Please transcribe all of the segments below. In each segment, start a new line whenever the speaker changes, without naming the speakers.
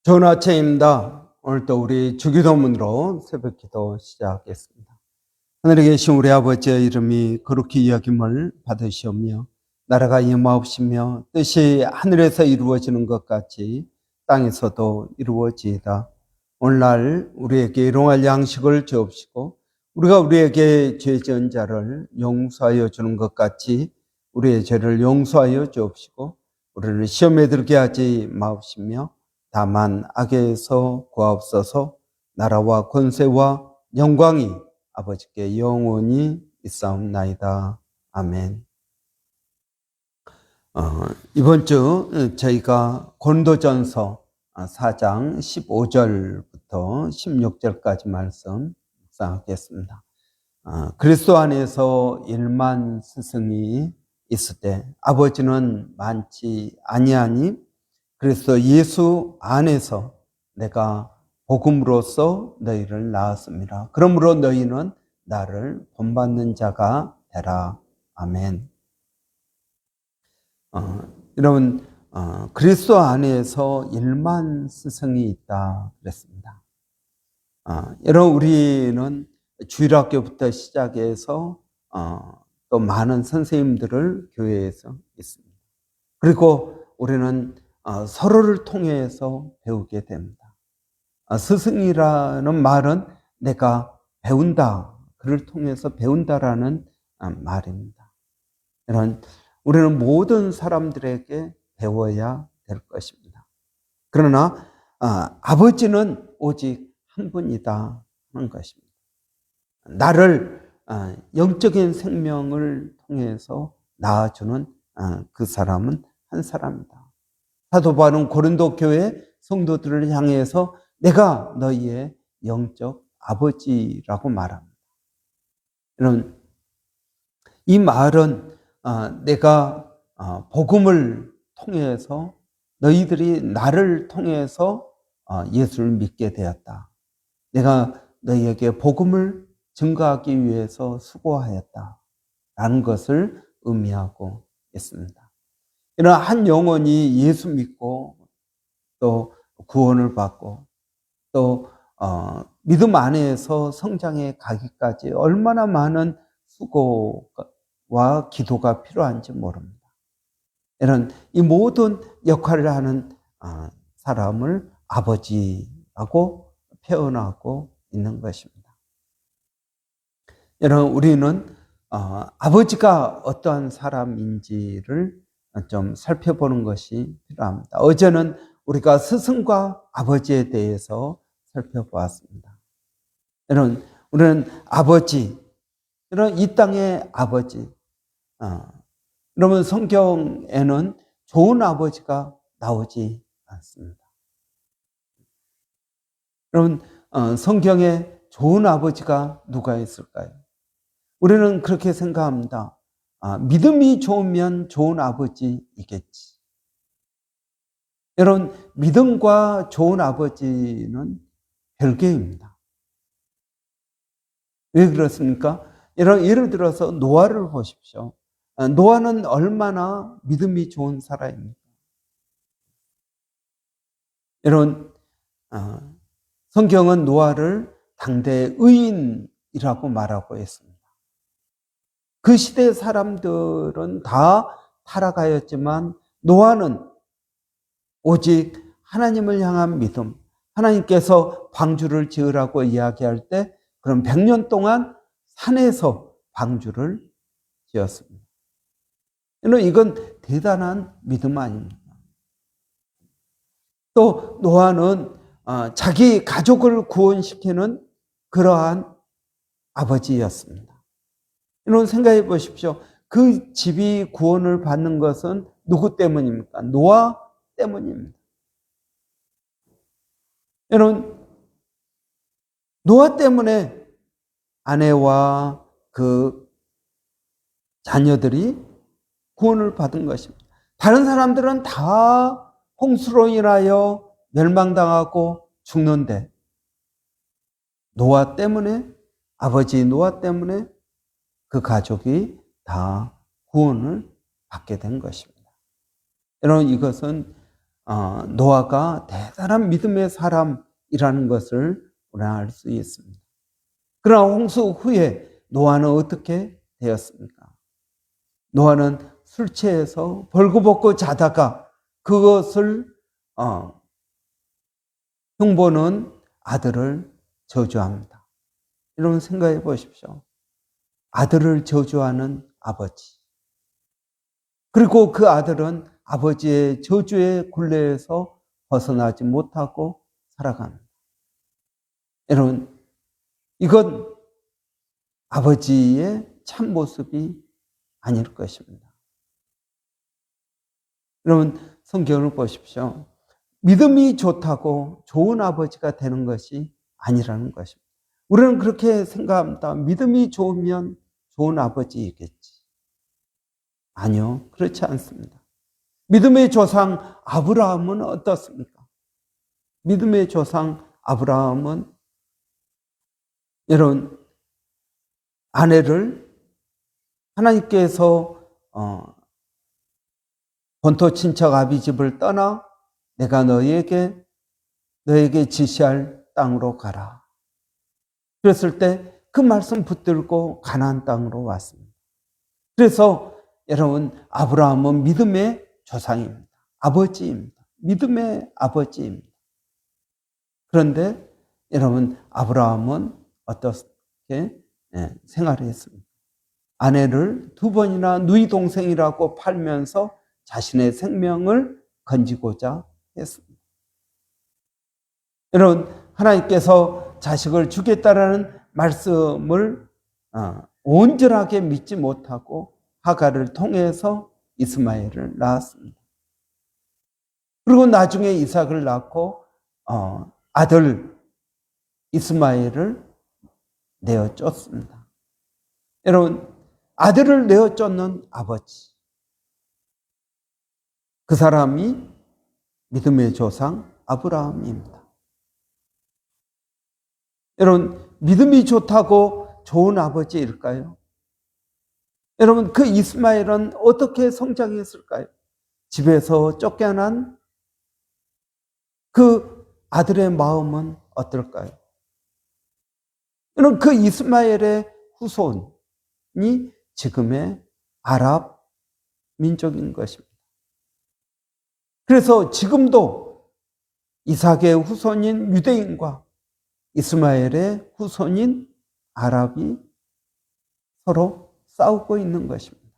좋은 아침입니다. 오늘도 우리 주기도문으로 새벽기도 시작하겠습니다. 하늘에 계신 우리 아버지의 이름이 거룩히 여김을 받으시오며 나라가 임하옵시며 뜻이 하늘에서 이루어지는 것 같이 땅에서도 이루어지이다. 오늘날 우리에게 일용할 양식을 주옵시고 우리가 우리에게 죄 지은 자를 용서하여 주는 것 같이 우리의 죄를 용서하여 주옵시고 우리를 시험에 들게 하지 마옵시며 다만 악에서 구하옵소서. 나라와 권세와 영광이 아버지께 영원히 있사옵나이다. 아멘. 이번 주 저희가 고린도전서 4장 15절부터 16절까지 말씀 묵상하겠습니다. 그리스도 안에서 1만 스승이 있을 때 아버지는 많지 아니하니 그리스도 예수 안에서 내가 복음으로써 너희를 낳았습니다. 그러므로 너희는 나를 본받는 자가 되라. 아멘. 여러분, 그리스도 안에서 1만 스승이 있다 그랬습니다. 여러분, 우리는 주일학교부터 시작해서 또 많은 선생님들을 교회에서 있습니다. 그리고 우리는 서로를 통해서 배우게 됩니다. 스승이라는 말은 내가 배운다, 그를 통해서 배운다라는 말입니다. 우리는 모든 사람들에게 배워야 될 것입니다. 그러나 아버지는 오직 한 분이다 하는 것입니다. 나를 영적인 생명을 통해서 낳아주는 그 사람은 한 사람이다. 사도 바울은 고린도 교회 성도들을 향해서 내가 너희의 영적 아버지라고 말합니다. 여러분, 이 말은 내가 복음을 통해서 너희들이 나를 통해서 예수를 믿게 되었다. 내가 너희에게 복음을 증거하기 위해서 수고하였다. 라는 것을 의미하고 있습니다. 이런 한 영혼이 예수 믿고 또 구원을 받고 또 믿음 안에서 성장해 가기까지 얼마나 많은 수고와 기도가 필요한지 모릅니다. 이런 이 모든 역할을 하는 사람을 아버지라고 표현하고 있는 것입니다. 여러분, 우리는 아버지가 어떠한 사람인지를 좀 살펴보는 것이 필요합니다. 어제는 우리가 스승과 아버지에 대해서 살펴보았습니다. 여러분, 우리는 아버지, 여러분, 이 땅의 아버지. 여러분, 성경에는 좋은 아버지가 나오지 않습니다. 여러분, 성경에 좋은 아버지가 누가 있을까요? 우리는 그렇게 생각합니다. 믿음이 좋으면 좋은 아버지이겠지. 여러분, 믿음과 좋은 아버지는 별개입니다. 왜 그렇습니까? 여러분, 예를 들어서 노아를 보십시오. 노아는 얼마나 믿음이 좋은 사람입니까? 여러분, 성경은 노아를 당대 의인이라고 말하고 있습니다. 그 시대 사람들은 다 타락하였지만 노아는 오직 하나님을 향한 믿음, 하나님께서 방주를 지으라고 이야기할 때 그럼 100년 동안 산에서 방주를 지었습니다. 이건 대단한 믿음 아닙니까? 또 노아는 자기 가족을 구원시키는 그러한 아버지였습니다. 여러분, 생각해 보십시오. 그 집이 구원을 받는 것은 누구 때문입니까? 노아 때문입니다. 여러분, 노아 때문에 아내와 그 자녀들이 구원을 받은 것입니다. 다른 사람들은 다 홍수로 인하여 멸망당하고 죽는데 노아 때문에, 아버지 노아 때문에 그 가족이 다 구원을 받게 된 것입니다. 여러분, 이것은 노아가 대단한 믿음의 사람이라는 것을 우리가 알 수 있습니다. 그러나 홍수 후에 노아는 어떻게 되었습니까? 노아는 술 취해서 벌거벗고 자다가 그것을 흉보는 아들을 저주합니다. 여러분 생각해 보십시오. 아들을 저주하는 아버지. 그리고 그 아들은 아버지의 저주의 굴레에서 벗어나지 못하고 살아갑니다. 여러분, 이건 아버지의 참 모습이 아닐 것입니다. 여러분, 성경을 보십시오. 믿음이 좋다고 좋은 아버지가 되는 것이 아니라는 것입니다. 우리는 그렇게 생각합니다. 믿음이 좋으면 좋은 아버지이겠지. 아니요, 그렇지 않습니다. 믿음의 조상 아브라함은 어떻습니까? 믿음의 조상 아브라함은 여러분 아내를 하나님께서 본토 친척 아비집을 떠나 내가 너에게 지시할 땅으로 가라. 그랬을 때 그 말씀 붙들고 가나안 땅으로 왔습니다. 그래서 여러분 아브라함은 믿음의 조상입니다. 아버지입니다. 믿음의 아버지입니다. 그런데 여러분 아브라함은 어떻게 생활을 했습니까? 아내를 2번이나 누이 동생이라고 팔면서 자신의 생명을 건지고자 했습니다. 여러분 하나님께서 자식을 주겠다라는 말씀을 온전하게 믿지 못하고 하갈을 통해서 이스마엘을 낳았습니다. 그리고 나중에 이삭을 낳고 아들 이스마엘을 내어쫓습니다. 여러분 아들을 내어쫓는 아버지, 그 사람이 믿음의 조상 아브라함입니다. 여러분 믿음이 좋다고 좋은 아버지일까요? 여러분 그 이스마엘은 어떻게 성장했을까요? 집에서 쫓겨난 그 아들의 마음은 어떨까요? 여러분 그 이스마엘의 후손이 지금의 아랍 민족인 것입니다. 그래서 지금도 이삭의 후손인 유대인과 이스마엘의 후손인 아랍이 서로 싸우고 있는 것입니다.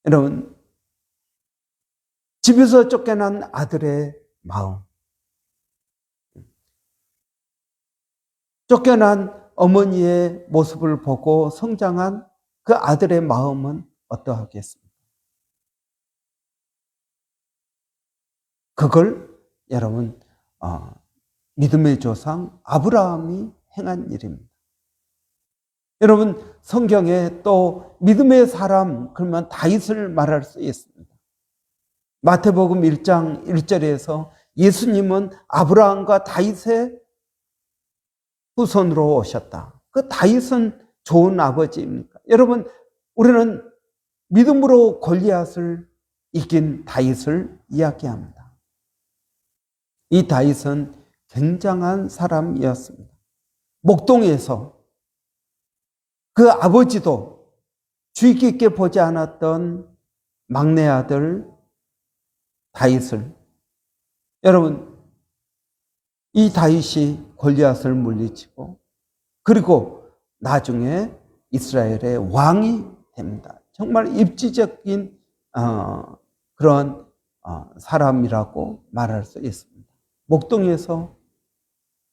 여러분 집에서 쫓겨난 아들의 마음, 쫓겨난 어머니의 모습을 보고 성장한 그 아들의 마음은 어떠하겠습니까? 그걸 여러분 믿음의 조상 아브라함이 행한 일입니다. 여러분 성경에 또 믿음의 사람 그러면 다윗을 말할 수 있습니다. 마태복음 1장 1절에서 예수님은 아브라함과 다윗의 후손으로 오셨다. 그 다윗은 좋은 아버지입니까? 여러분 우리는 믿음으로 골리앗을 이긴 다윗을 이야기합니다. 이 다윗은 굉장한 사람이었습니다. 목동에서 그 아버지도 주의 깊게 보지 않았던 막내 아들 다윗을, 여러분 이 다윗이 골리앗을 물리치고 그리고 나중에 이스라엘의 왕이 됩니다. 정말 입지적인 그런 사람이라고 말할 수 있습니다. 목동에서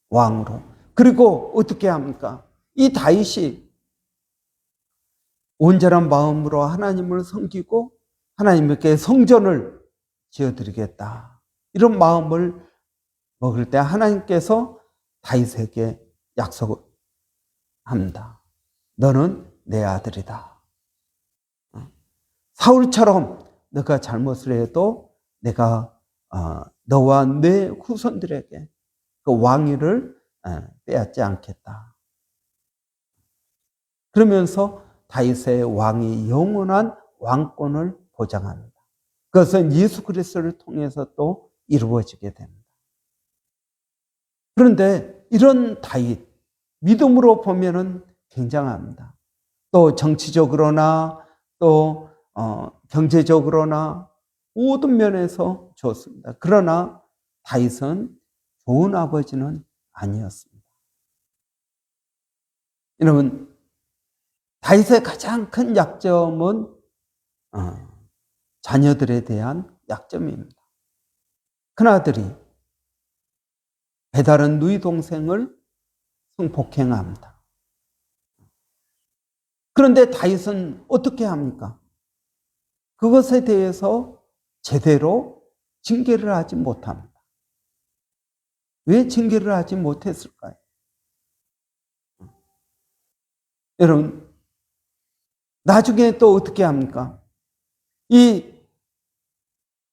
왕으로. 그리고 어떻게 합니까? 이 다윗이 온전한 마음으로 하나님을 섬기고 하나님께 성전을 지어드리겠다. 이런 마음을 먹을 때 하나님께서 다윗에게 약속합니다. 너는 내 아들이다. 사울처럼 너가 잘못을 해도 내가 너와 내 후손들에게 그 왕위를 빼앗지 않겠다. 그러면서 다윗의 왕이 영원한 왕권을 보장합니다. 그것은 예수 그리스도를 통해서 또 이루어지게 됩니다. 그런데 이런 다윗, 믿음으로 보면은 굉장합니다. 또 정치적으로나 또 경제적으로나 모든 면에서 좋습니다. 그러나 다윗은 좋은 아버지는 아니었습니다. 여러분, 다윗의 가장 큰 약점은 자녀들에 대한 약점입니다. 큰아들이 배다른 누이 동생을 성폭행합니다. 그런데 다윗은 어떻게 합니까? 그것에 대해서 제대로 징계를 하지 못합니다. 왜 징계를 하지 못했을까요? 여러분, 나중에 또 어떻게 합니까? 이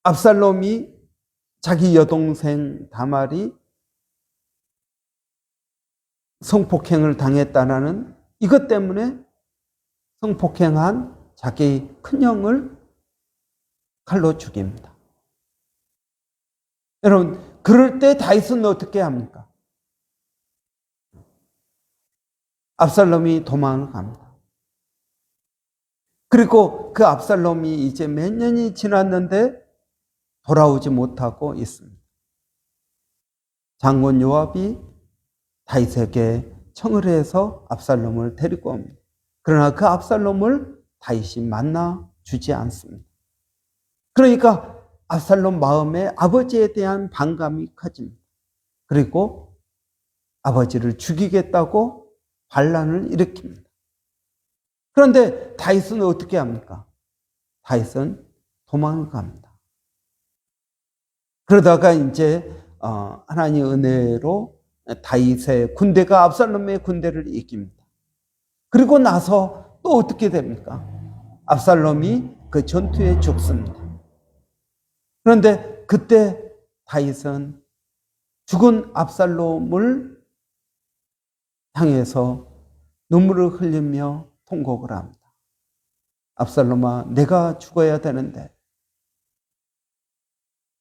압살롬이 자기 여동생 다말이 성폭행을 당했다는 이것 때문에 성폭행한 자기 큰형을 칼로 죽입니다. 여러분, 그럴 때 다윗은 어떻게 합니까? 압살롬이 도망을 갑니다. 그리고 그 압살롬이 이제 몇 년이 지났는데 돌아오지 못하고 있습니다. 장군 요압이 다윗에게 청을 해서 압살롬을 데리고 옵니다. 그러나 그 압살롬을 다윗이 만나 주지 않습니다. 그러니까 압살롬 마음에 아버지에 대한 반감이 커집니다. 그리고 아버지를 죽이겠다고 반란을 일으킵니다. 그런데 다윗은 어떻게 합니까? 다윗은 도망을 갑니다. 그러다가 이제 하나님의 은혜로 다윗의 군대가 압살롬의 군대를 이깁니다. 그리고 나서 또 어떻게 됩니까? 압살롬이 그 전투에 죽습니다. 그런데 그때 다윗은 죽은 압살롬을 향해서 눈물을 흘리며 통곡을 합니다. 압살롬아, 내가 죽어야 되는데.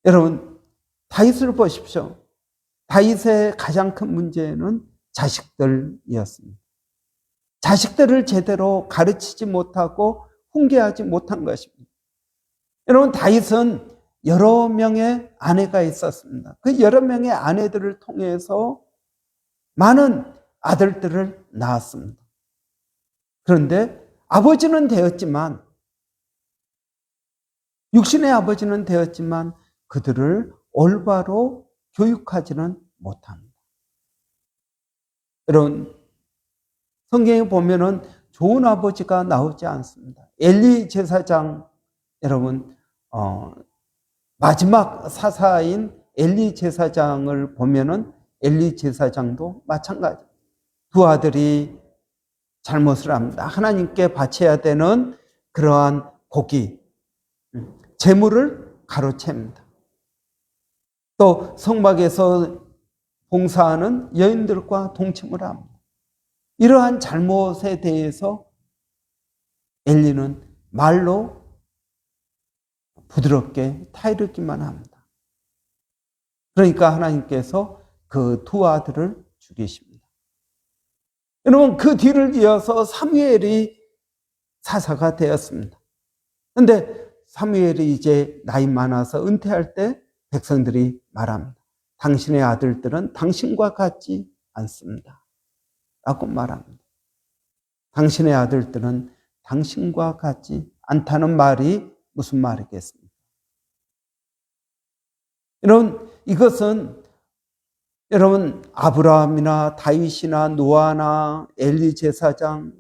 여러분, 다윗을 보십시오. 다윗의 가장 큰 문제는 자식들이었습니다. 자식들을 제대로 가르치지 못하고 훈계하지 못한 것입니다. 여러분, 다윗은 여러 명의 아내가 있었습니다. 그 여러 명의 아내들을 통해서 많은 아들들을 낳았습니다. 그런데 아버지는 되었지만, 육신의 아버지는 되었지만 그들을 올바로 교육하지는 못합니다. 여러분, 성경에 보면은 좋은 아버지가 나오지 않습니다. 엘리 제사장, 여러분, 마지막 사사인 엘리 제사장을 보면은 엘리 제사장도 마찬가지. 두 아들이 잘못을 합니다. 하나님께 바쳐야 되는 그러한 고기, 제물을 가로챕니다. 또 성막에서 봉사하는 여인들과 동침을 합니다. 이러한 잘못에 대해서 엘리는 말로 부드럽게 타이르기만 합니다. 그러니까 하나님께서 그 두 아들을 죽이십니다. 여러분, 그 뒤를 이어서 사무엘이 사사가 되었습니다. 그런데 사무엘이 이제 나이 많아서 은퇴할 때 백성들이 말합니다. 당신의 아들들은 당신과 같지 않습니다. 라고 말합니다. 당신의 아들들은 당신과 같지 않다는 말이 무슨 말이겠습니까? 여러분, 이것은 여러분 아브라함이나 다윗이나 노아나 엘리 제사장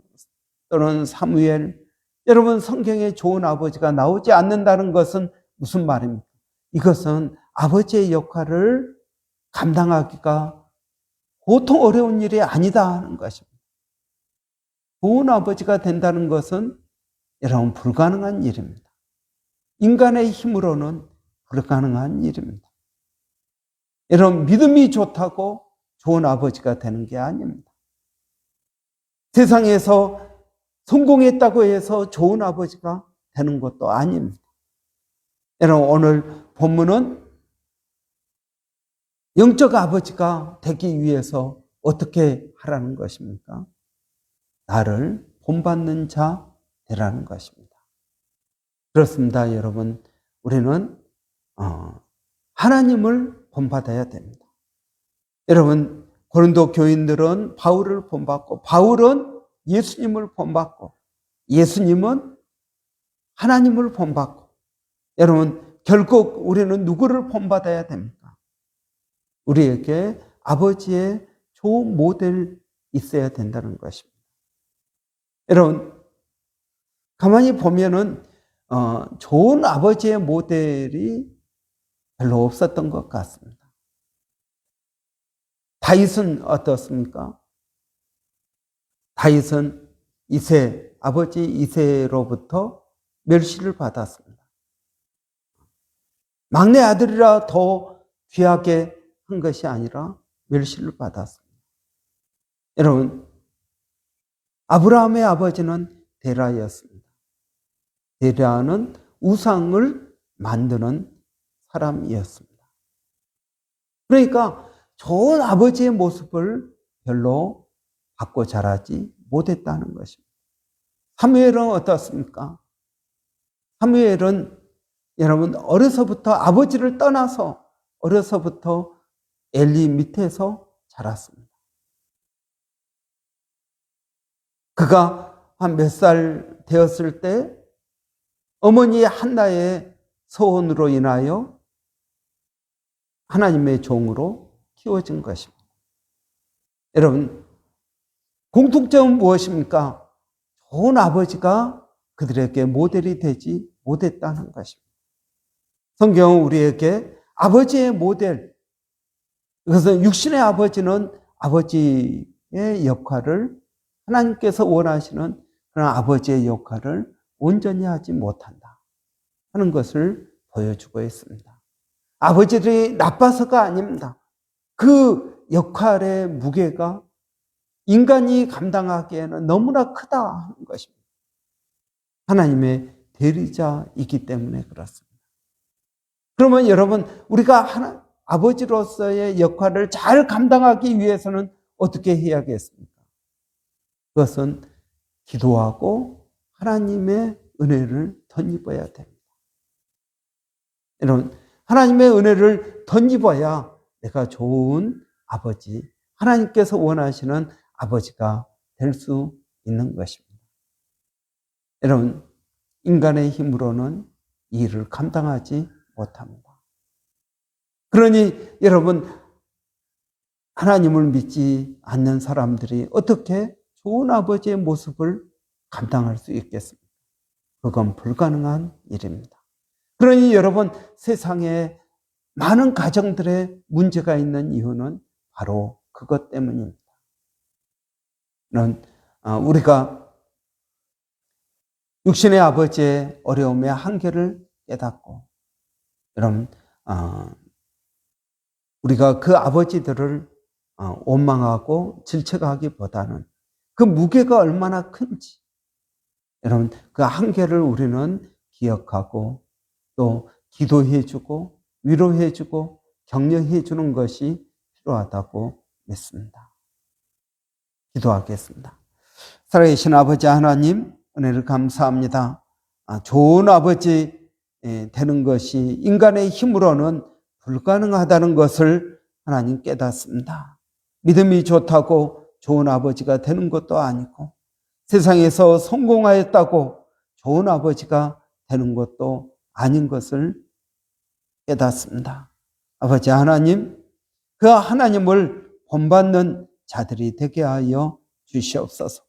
또는 사무엘, 여러분 성경에 좋은 아버지가 나오지 않는다는 것은 무슨 말입니까? 이것은 아버지의 역할을 감당하기가 보통 어려운 일이 아니다 하는 것입니다. 좋은 아버지가 된다는 것은 여러분 불가능한 일입니다. 인간의 힘으로는 불가능한 일입니다. 여러분, 믿음이 좋다고 좋은 아버지가 되는 게 아닙니다. 세상에서 성공했다고 해서 좋은 아버지가 되는 것도 아닙니다. 여러분, 오늘 본문은 영적 아버지가 되기 위해서 어떻게 하라는 것입니까? 나를 본받는 자 되라는 것입니다. 그렇습니다, 여러분. 우리는 하나님을 본받아야 됩니다. 여러분, 고린도 교인들은 바울을 본받고, 바울은 예수님을 본받고, 예수님은 하나님을 본받고, 여러분, 결국 우리는 누구를 본받아야 됩니까? 우리에게 아버지의 좋은 모델이 있어야 된다는 것입니다. 여러분, 가만히 보면은 좋은 아버지의 모델이 별로 없었던 것 같습니다. 다윗은 어떻습니까? 다윗은 아버지 이새로부터 멸시를 받았습니다. 막내 아들이라 더 귀하게 한 것이 아니라 멸시를 받았습니다. 여러분, 아브라함의 아버지는 데라였습니다. 데라는 우상을 만드는 사람이었습니다. 그러니까 좋은 아버지의 모습을 별로 받고 자라지 못했다는 것입니다. 사무엘은 어떻습니까? 사무엘은 여러분, 어려서부터 아버지를 떠나서 어려서부터 엘리 밑에서 자랐습니다. 그가 한 몇 살 되었을 때 어머니 한나의 소원으로 인하여 하나님의 종으로 키워진 것입니다. 여러분, 공통점은 무엇입니까? 좋은 아버지가 그들에게 모델이 되지 못했다는 것입니다. 성경은 우리에게 아버지의 모델, 그것은 육신의 아버지는 아버지의 역할을, 하나님께서 원하시는 그런 아버지의 역할을 온전히 하지 못한다 하는 것을 보여주고 있습니다. 아버지들이 나빠서가 아닙니다. 그 역할의 무게가 인간이 감당하기에는 너무나 크다 하는 것입니다. 하나님의 대리자이기 때문에 그렇습니다. 그러면 여러분, 우리가 아버지로서의 역할을 잘 감당하기 위해서는 어떻게 해야겠습니까? 그것은 기도하고 하나님의 은혜를 덧입어야 됩니다. 여러분, 하나님의 은혜를 덧입어야 내가 좋은 아버지, 하나님께서 원하시는 아버지가 될 수 있는 것입니다. 여러분, 인간의 힘으로는 이 일을 감당하지 못합니다. 그러니 여러분, 하나님을 믿지 않는 사람들이 어떻게 좋은 아버지의 모습을 감당할 수 있겠습니까? 그건 불가능한 일입니다. 그러니 여러분, 세상에 많은 가정들의 문제가 있는 이유는 바로 그것 때문입니다. 우리가 육신의 아버지의 어려움의 한계를 깨닫고, 여러분, 우리가 그 아버지들을 원망하고 질책하기보다는 그 무게가 얼마나 큰지, 여러분, 그 한계를 우리는 기억하고 또 기도해주고 위로해주고 격려해주는 것이 필요하다고 믿습니다. 기도하겠습니다. 살아계신 아버지 하나님, 은혜를 감사합니다. 좋은 아버지 되는 것이 인간의 힘으로는 불가능하다는 것을 하나님 깨닫습니다. 믿음이 좋다고 좋은 아버지가 되는 것도 아니고, 세상에서 성공하였다고 좋은 아버지가 되는 것도 아닌 것을 깨닫습니다. 아버지 하나님, 그 하나님을 본받는 자들이 되게 하여 주시옵소서.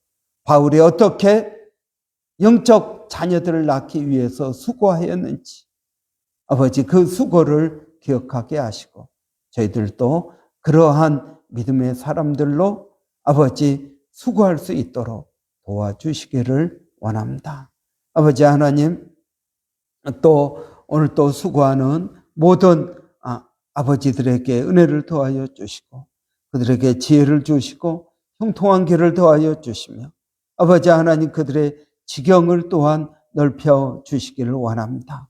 바울이 어떻게 영적 자녀들을 낳기 위해서 수고하였는지, 아버지 그 수고를 기억하게 하시고, 저희들도 그러한 믿음의 사람들로 아버지 수고할 수 있도록 도와주시기를 원합니다. 아버지 하나님, 또 오늘 또 수고하는 모든 아버지들에게 은혜를 더하여 주시고, 그들에게 지혜를 주시고 형통한 길을 더하여 주시며, 아버지 하나님 그들의 지경을 또한 넓혀 주시기를 원합니다.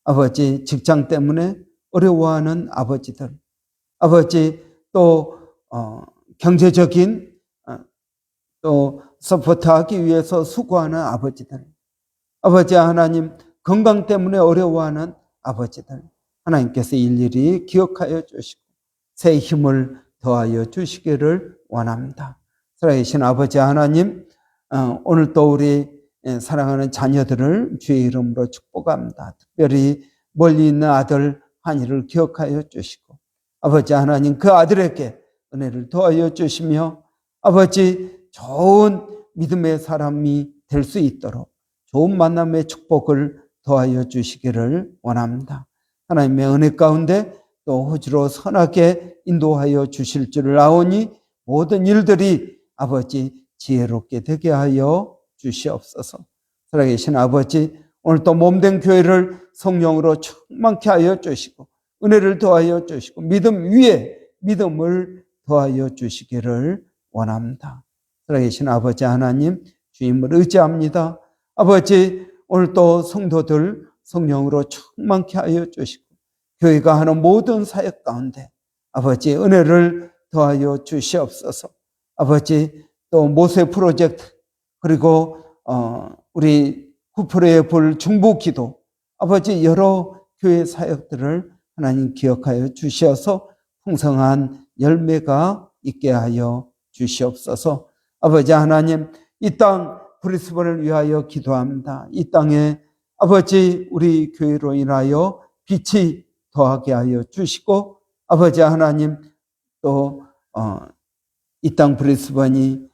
아버지 직장 때문에 어려워하는 아버지들, 아버지 또 경제적인 또 서포트하기 위해서 수고하는 아버지들, 아버지 하나님 건강 때문에 어려워하는 아버지들, 하나님께서 일일이 기억하여 주시고 새 힘을 더하여 주시기를 원합니다. 살아계신 아버지 하나님, 오늘 또 우리 사랑하는 자녀들을 주의 이름으로 축복합니다. 특별히 멀리 있는 아들 한이를 기억하여 주시고 아버지 하나님 그 아들에게 은혜를 더하여 주시며 아버지 좋은 믿음의 사람이 될 수 있도록 좋은 만남의 축복을 더하여 주시기를 원합니다. 하나님의 은혜 가운데 또 호주로 선하게 인도하여 주실 줄을 아오니 모든 일들이 아버지 지혜롭게 되게 하여 주시옵소서. 살아계신 아버지, 오늘 또 몸된 교회를 성령으로 충만케 하여 주시고 은혜를 더하여 주시고 믿음 위에 믿음을 더하여 주시기를 원합니다. 살아계신 아버지 하나님, 주님을 의지합니다. 아버지, 오늘 또 성도들 성령으로 충만케 하여 주시고 교회가 하는 모든 사역 가운데 아버지 은혜를 더하여 주시옵소서. 아버지 또 모세 프로젝트 그리고 우리 후프로의 불 중보기도 아버지 여러 교회 사역들을 하나님 기억하여 주시어서 풍성한 열매가 있게 하여 주시옵소서. 아버지 하나님 이 땅 브리스번을 위하여 기도합니다. 이 땅에 아버지 우리 교회로 인하여 빛이 더하게 하여 주시고 아버지 하나님 또 이 땅 브리스번이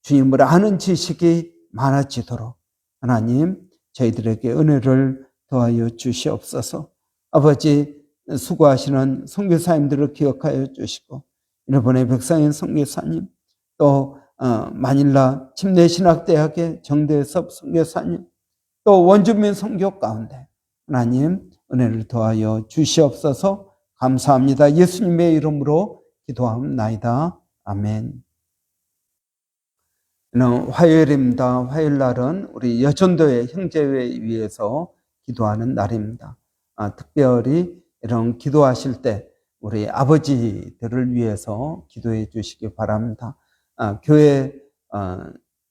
주님을 아는 지식이 많아지도록 하나님 저희들에게 은혜를 더하여 주시옵소서. 아버지 수고하시는 선교사님들을 기억하여 주시고 일본의 백상현 선교사님 또 마닐라 침례신학대학의 정대섭 선교사님 또 원주민 선교 가운데 하나님 은혜를 더하여 주시옵소서. 감사합니다. 예수님의 이름으로 기도합니다. 아멘. 화요일입니다. 화요일 날은 우리 여전도의 형제회 위해서 기도하는 날입니다. 특별히 이런 기도하실 때 우리 아버지들을 위해서 기도해 주시기 바랍니다. 교회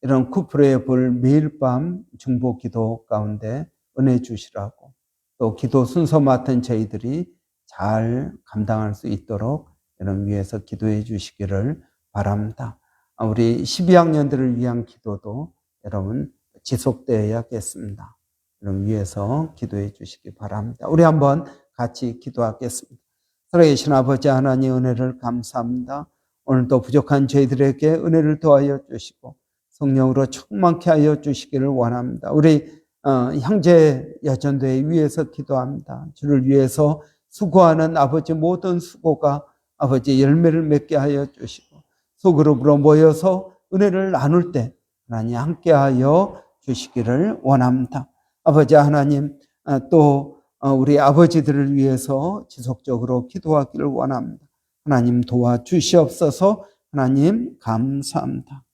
이런 쿠프레의 불 매일 밤 중보 기도 가운데 은혜 주시라고 또 기도 순서 맡은 저희들이 잘 감당할 수 있도록 이런 위해서 기도해 주시기를 바랍니다. 우리 12학년들을 위한 기도도 여러분 지속되어야겠습니다. 이런 위해서 기도해 주시기 바랍니다. 우리 한번 같이 기도하겠습니다. 살아계신 아버지 하나님 은혜를 감사합니다. 오늘도 부족한 저희들에게 은혜를 더하여 주시고 성령으로 충만케 하여 주시기를 원합니다. 우리 형제 여전도회 위해서 기도합니다. 주를 위해서 수고하는 아버지 모든 수고가 아버지 열매를 맺게 하여 주시고 소그룹으로 모여서 은혜를 나눌 때 하나님 함께하여 주시기를 원합니다. 아버지 하나님 또 우리 아버지들을 위해서 지속적으로 기도하기를 원합니다. 하나님 도와주시옵소서. 하나님 감사합니다.